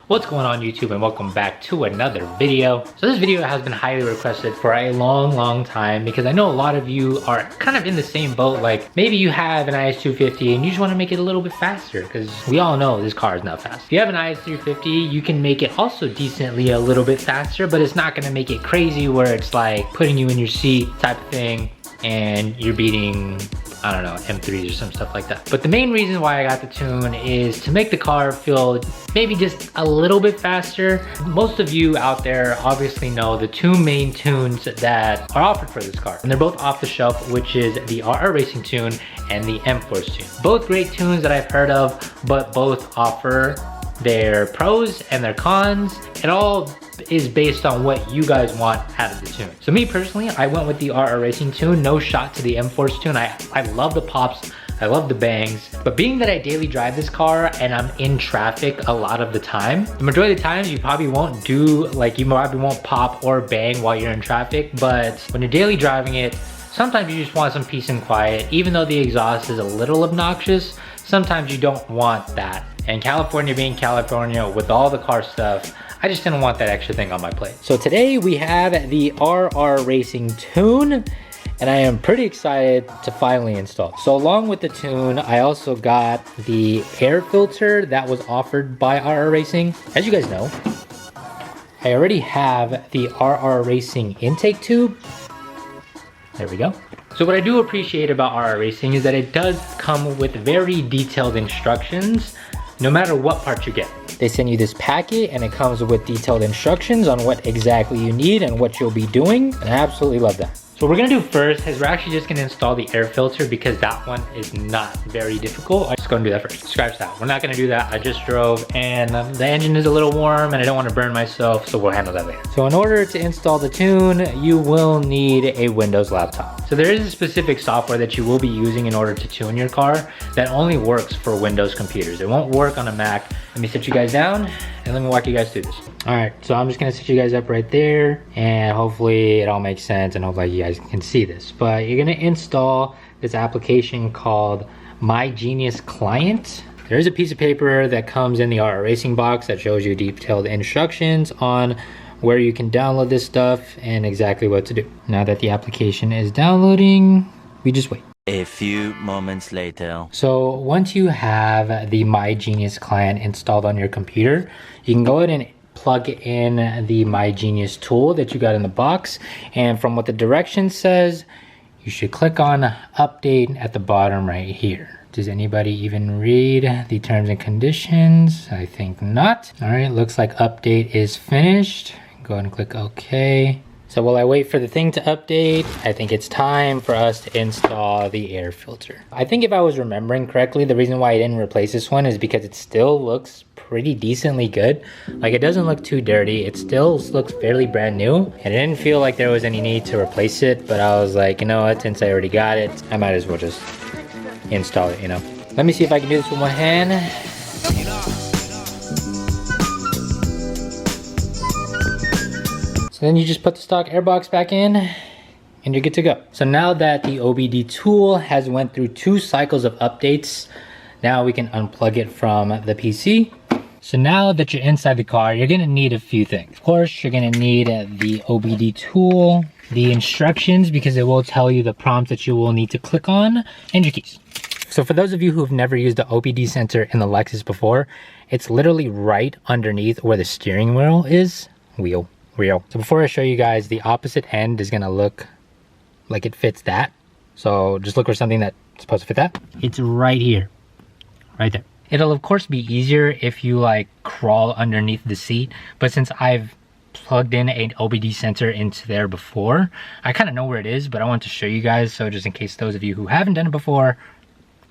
What's going on YouTube, and welcome back to another video. So this video has been highly requested for a long time because I know a lot of you are kind of in the same boat. Like maybe you have an IS250 and you just want to make it a little bit faster because we all know this car is not fast. If you have an IS350, you can make it also decently a little bit faster, but it's not going to make it crazy where it's like putting you in your seat type of thing and you're beating, I don't know, M3s or some stuff like that. But the main reason why I got the tune is to make the car feel maybe just a little bit faster. Most of you out there obviously know the two main tunes that are offered for this car. And they're both off the shelf, which is the RR Racing tune and the M-Force tune. Both great tunes that I've heard of, but both offer their pros and their cons. It all is based on what you guys want out of the tune. So me personally, I went with the RR Racing tune. No shot to the M-Force tune. I love the pops, I love the bangs, but being that I daily drive this car and I'm in traffic a lot of the time, the majority of the times you probably won't pop or bang while you're in traffic, but when you're daily driving it, sometimes you just want some peace and quiet. Even though the exhaust is a little obnoxious, sometimes you don't want that. And California being California with all the car stuff, I just didn't want that extra thing on my plate. So today we have the RR Racing tune, and I am pretty excited to finally install. So along with the tune, I also got the air filter that was offered by RR Racing. As you guys know, I already have the RR Racing intake tube. There we go. So what I do appreciate about RR Racing is that it does come with very detailed instructions no matter what part you get. They send you this packet and it comes with detailed instructions on what exactly you need and what you'll be doing. And I absolutely love that. So what we're gonna do first is we're actually just gonna install the air filter because that one is not very difficult. I'm just gonna do that first. Scratch that. We're not gonna do that. I just drove and the engine is a little warm and I don't wanna burn myself, so we'll handle that later. So in order to install the tune, you will need a Windows laptop. So there is a specific software that you will be using in order to tune your car that only works for Windows computers. It won't work on a Mac. Let me sit you guys down and let me walk you guys through this. All right, so I'm just gonna sit you guys up right there and hopefully it all makes sense and hopefully you guys can see this. But you're gonna install this application called My Genius Client. There's a piece of paper that comes in the RR Racing box that shows you detailed instructions on where you can download this stuff and exactly what to do. Now that the application is downloading, we just wait. A few moments later. So once you have the My Genius client installed on your computer, you can go ahead and plug in the My Genius tool that you got in the box. And from what the directions says, you should click on update at the bottom right here. Does anybody even read the terms and conditions? I think not. All right, looks like update is finished. Go ahead and click OK. So while I wait for the thing to update, I think it's time for us to install the air filter. I think if I was remembering correctly, the reason why I didn't replace this one is because it still looks pretty decently good. Like it doesn't look too dirty. It still looks fairly brand new. And I didn't feel like there was any need to replace it, but I was like, you know what, since I already got it, I might as well just install it, you know. Let me see if I can do this with one hand. So then you just put the stock airbox back in and you're good to go. So now that the OBD tool has went through 2 cycles of updates, now we can unplug it from the PC. So now that you're inside the car, you're gonna need a few things. Of course, you're gonna need the OBD tool, the instructions, because it will tell you the prompts that you will need to click on, and your keys. So for those of you who've never used the OBD center in the Lexus before, it's literally right underneath where the steering wheel is. So before I show you guys, the opposite end is gonna look like it fits that. So just look for something that's supposed to fit that. It's right here, right there. It'll of course be easier if you like crawl underneath the seat, but since I've plugged in an OBD sensor into there before, I kind of know where it is, but I want to show you guys, so just in case those of you who haven't done it before,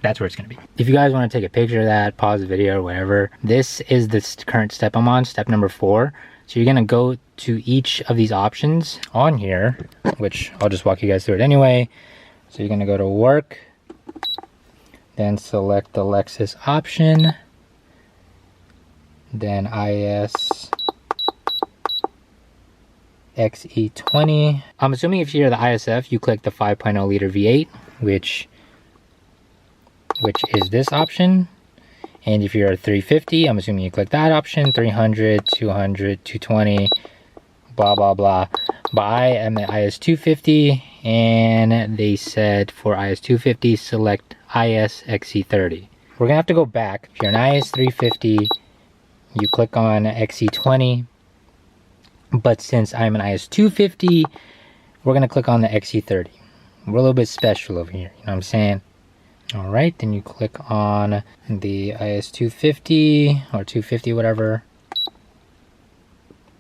that's where it's gonna be. If you guys want to take a picture of that, pause the video or whatever, this is the current step I'm on, step number 4. So you're gonna go to each of these options on here, which I'll just walk you guys through it anyway. So you're gonna go to work, then select the Lexus option, then IS XE20. I'm assuming if you're the ISF, you click the 5.0 liter V8, which is this option. And if you're a 350, I'm assuming you click that option, 300, 200, 220, blah, blah, blah. But I am the IS250, and they said for IS250, select IS-XC30. We're gonna have to go back. If you're an IS350, you click on XC20. But since I'm an IS250, we're gonna click on the XC30. We're a little bit special over here, you know what I'm saying? All right, then you click on the IS250 or 250, whatever.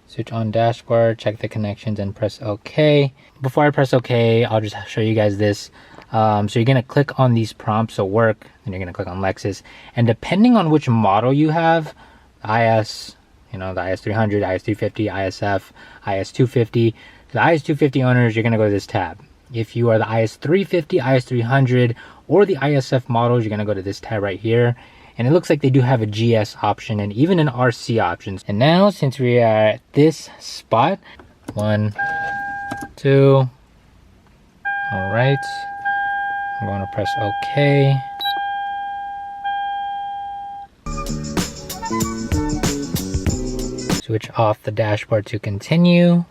Switch on dashboard, check the connections, and press OK. Before I press OK, I'll just show you guys this. So you're gonna click on these prompts, so work, and you're gonna click on Lexus. And depending on which model you have, IS, you know, the IS300, IS350, ISF, IS250. The IS250 owners, you're gonna go to this tab. If you are the IS350, IS300, or the ISF models, you're gonna go to this tab right here. And it looks like they do have a GS option and even an RC option. And now, since we are at this spot, 1, 2, all right. I'm going to press OK. Switch off the dashboard to continue.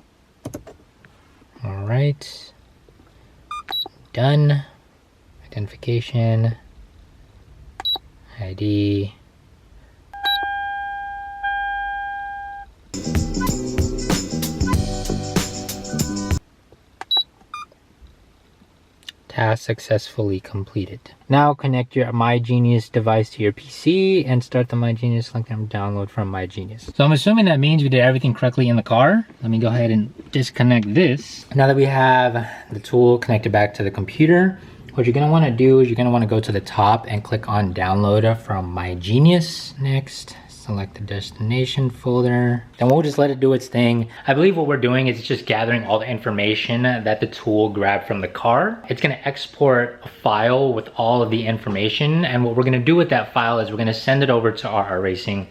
All right. Done. Identification. ID. Task successfully completed. Now connect your MyGenius device to your PC and start the MyGenius link and download from MyGenius. So I'm assuming that means we did everything correctly in the car. Let me go ahead and disconnect this. Now that we have the tool connected back to the computer, what you're gonna wanna do is you're gonna wanna go to the top and click on download from MyGenius. Next, select the destination folder. Then we'll just let it do its thing. I believe what we're doing is it's just gathering all the information that the tool grabbed from the car. It's gonna export a file with all of the information. And what we're gonna do with that file is we're gonna send it over to RR Racing.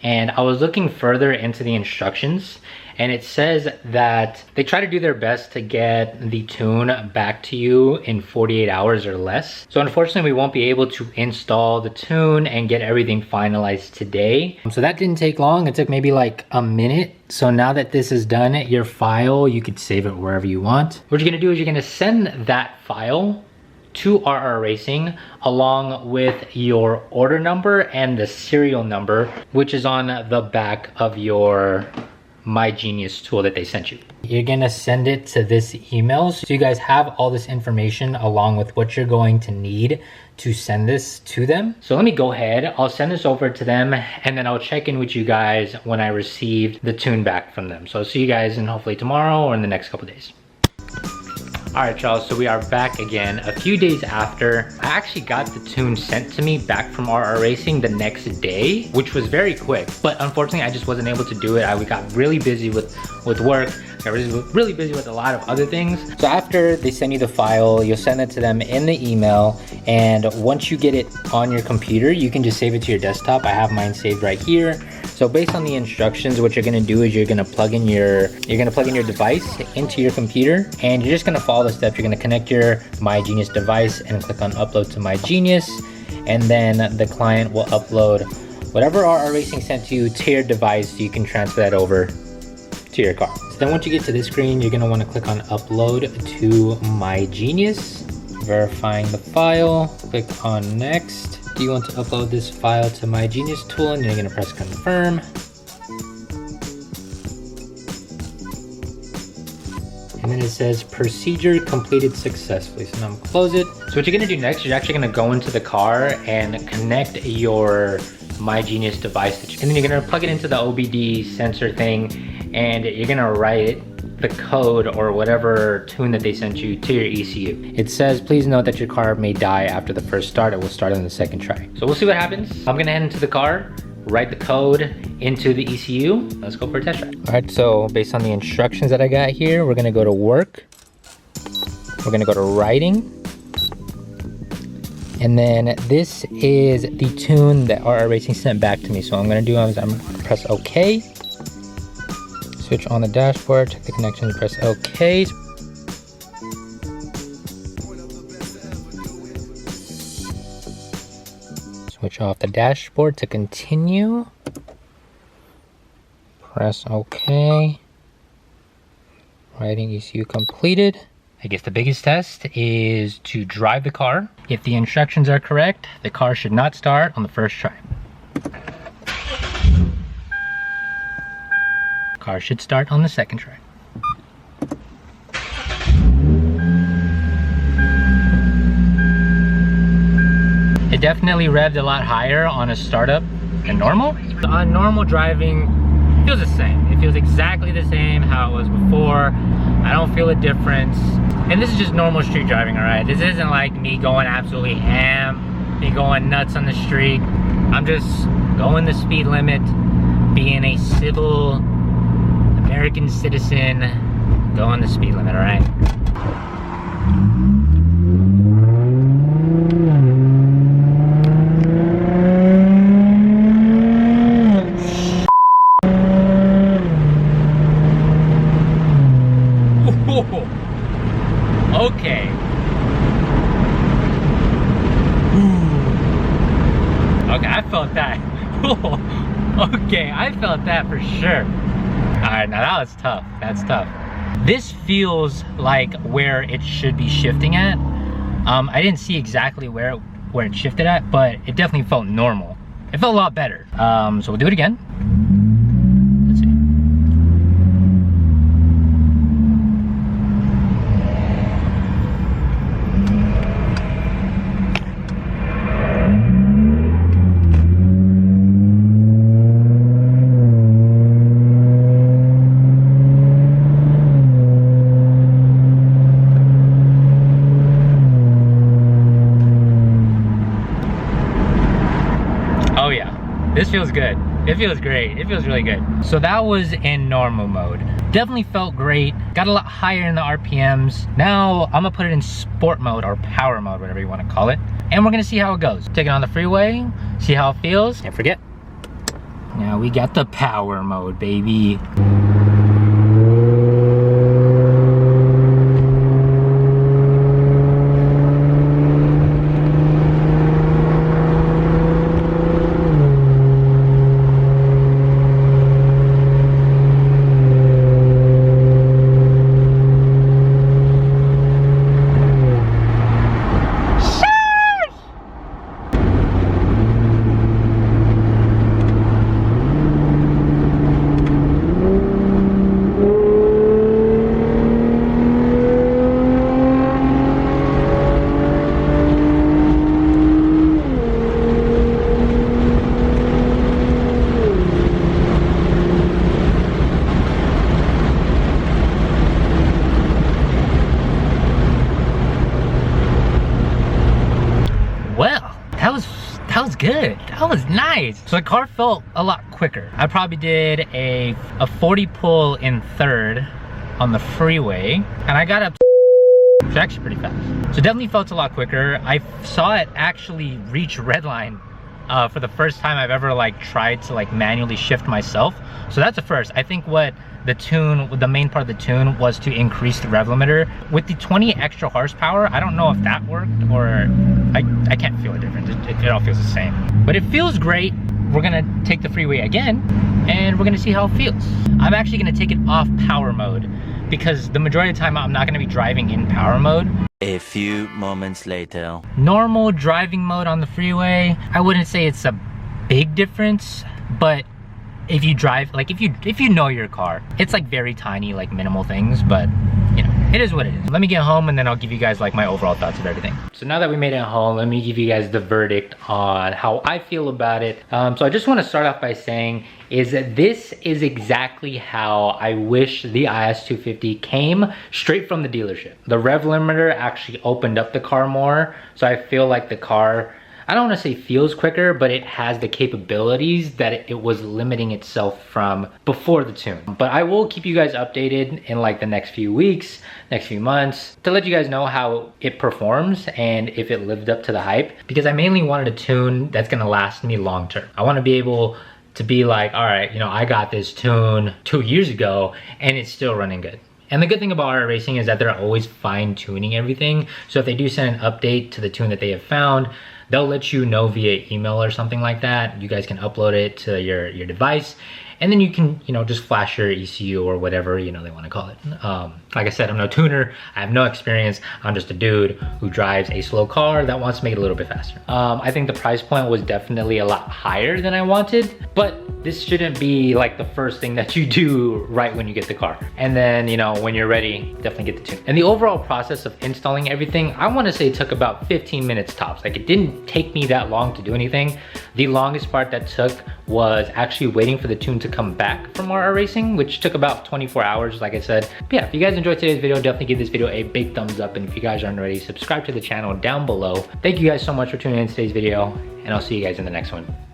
And I was looking further into the instructions, and it says that they try to do their best to get the tune back to you in 48 hours or less. So unfortunately, we won't be able to install the tune and get everything finalized today. So that didn't take long. It took maybe like a minute. So now that this is done, your file, you could save it wherever you want. What you're gonna do is you're gonna send that file to RR Racing along with your order number and the serial number, which is on the back of your MyGenius tool that they sent you. You're gonna send it to this email, so you guys have all this information along with what you're going to need to send this to them. So let me go ahead, I'll send this over to them, and then I'll check in with you guys when I received the tune back from them. So I'll see you guys in hopefully tomorrow or in the next couple days. All right, y'all, so we are back again. A few days after, I actually got the tune sent to me back from RR Racing the next day, which was very quick. But unfortunately, I just wasn't able to do it. We got really busy with work. Got really busy with a lot of other things. So after they send you the file, you'll send it to them in the email. And once you get it on your computer, you can just save it to your desktop. I have mine saved right here. So based on the instructions, what you're gonna do is you're gonna plug in your device into your computer, and you're just gonna follow the steps. You're gonna connect your MyGenius device and click on upload to MyGenius, and then the client will upload whatever RR Racing sent to you to your device, so you can transfer that over to your car. So then once you get to this screen, you're gonna wanna click on upload to MyGenius, verifying the file, click on next. Do you want to upload this file to MyGenius tool? And you're gonna press confirm. And then it says procedure completed successfully. So now I'm gonna close it. So what you're gonna do next, you're actually gonna go into the car and connect your MyGenius device. And then you're gonna plug it into the OBD sensor thing, and you're gonna write the code or whatever tune that they sent you to your ECU. It says, please note that your car may die after the first start. It will start on the second try. So we'll see what happens. I'm gonna head into the car, write the code into the ECU. Let's go for a test drive. All right, so based on the instructions that I got here, we're gonna go to work. We're gonna go to writing. And then this is the tune that RR Racing sent back to me. So what I'm gonna do is I'm gonna press OK. Switch on the dashboard, check the connection, press OK. Switch switch off the dashboard to continue. Press OK. Writing ECU completed. I guess the biggest test is to drive the car. If the instructions are correct, the car should not start on the first try. Car should start on the second try. It definitely revved a lot higher on a startup than normal. On normal driving, it feels the same. It feels exactly the same how it was before. I don't feel a difference. And this is just normal street driving, all right? This isn't like me going absolutely ham, me going nuts on the street. I'm just going the speed limit, being a civil American citizen, going the speed limit, all right? Okay. Okay, I felt that. Okay, I felt that for sure. Alright, now that was tough. That's tough. This feels like where it should be shifting at. I didn't see exactly where it shifted at, but it definitely felt normal. It felt a lot better. So we'll do it again. Let's see. Oh yeah, this feels good. It feels great. It feels really good. So that was in normal mode. Definitely felt great. Got a lot higher in the RPMs. Now I'm gonna put it in sport mode or power mode, whatever you want to call it. And we're gonna see how it goes. Take it on the freeway, see how it feels. Can't forget. Now we got the power mode, baby. That was good. That was nice. So the car felt a lot quicker. I probably did a 40 pull in third on the freeway, and I got up to which is actually pretty fast. So definitely felt a lot quicker. I saw it actually reach redline for the first time I've ever like tried to like manually shift myself. So that's the first. I think what the main part of the tune was to increase the rev limiter. With the 20 extra horsepower, I don't know if that worked or I can't feel a difference. It all feels the same. But it feels great. We're gonna take the freeway again and we're gonna see how it feels. I'm actually gonna take it off power mode because the majority of the time I'm not gonna be driving in power mode. A few moments later. Normal driving mode on the freeway, I wouldn't say it's a big difference, but if you drive, like if you know your car, it's like very tiny, like minimal things, but you know, it is what it is. Let me get home and then I'll give you guys like my overall thoughts of everything. So now that we made it home, let me give you guys the verdict on how I feel about it. So I just want to start off by saying is that this is exactly how I wish the IS250 came straight from the dealership. The rev limiter actually opened up the car more, so I feel like the car, I don't want to say feels quicker, but it has the capabilities that it was limiting itself from before the tune. But I will keep you guys updated in like the next few weeks, next few months, to let you guys know how it performs and if it lived up to the hype, because I mainly wanted a tune that's gonna last me long term. I want to be able to be like, all right, you know, I got this tune 2 years ago and it's still running good. And the good thing about RR Racing is that they're always fine tuning everything. So if they do send an update to the tune that they have found, they'll let you know via email or something like that. You guys can upload it to your device, and then you can, you know, just flash your ECU or whatever, you know, they want to call it. Like I said, I'm no tuner. I have no experience. I'm just a dude who drives a slow car that wants to make it a little bit faster. I think the price point was definitely a lot higher than I wanted, but this shouldn't be like the first thing that you do right when you get the car. And then, you know, when you're ready, definitely get the tune. And the overall process of installing everything, I want to say it took about 15 minutes tops. Like, it didn't take me that long to do anything. The longest part that took was actually waiting for the tune to come back from RR Racing, which took about 24 hours, like I said. But yeah, if you guys enjoyed today's video, definitely give this video a big thumbs up. And if you guys aren't already, subscribe to the channel down below. Thank you guys so much for tuning in today's video, and I'll see you guys in the next one.